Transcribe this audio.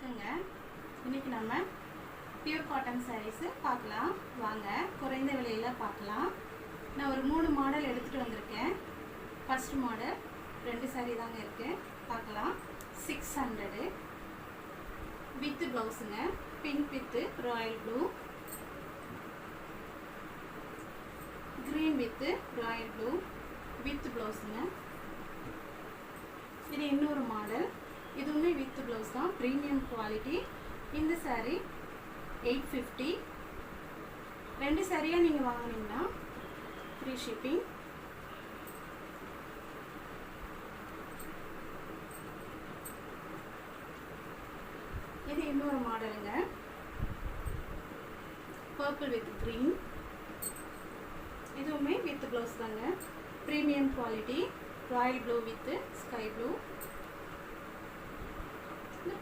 வணக்கங்க. இன்னைக்கு நம்ம பியூர் காட்டன் சாரீஸ் பார்க்கலாம் வாங்க. குறைந்த விலையில் பார்க்கலாம். நான் ஒரு 3 மாடல் எடுத்துகிட்டு வந்திருக்கேன். ஃபர்ஸ்ட் மாடல் 2 சாரீ தாங்க இருக்குது, பார்க்கலாம். 600 வித் ப்ளவுஸுங்க. Pink with royal blue, green with royal blue with ப்ளவுஸுங்க. இது இன்னொரு மாடல், இதுவுமே வித் ப்ளவுஸ் தான், ப்ரீமியம் குவாலிட்டி. இந்த சாரீ 850. 2 சாரியாக நீங்கள் வாங்கினீங்கன்னா ஃப்ரீ ஷிப்பிங். இது இன்னொரு மாடலுங்க, பர்பிள் வித் க்ரீன். இதுவுமே வித் ப்ளவுஸ் தாங்க, premium quality. Royal blue with sky blue. இந்த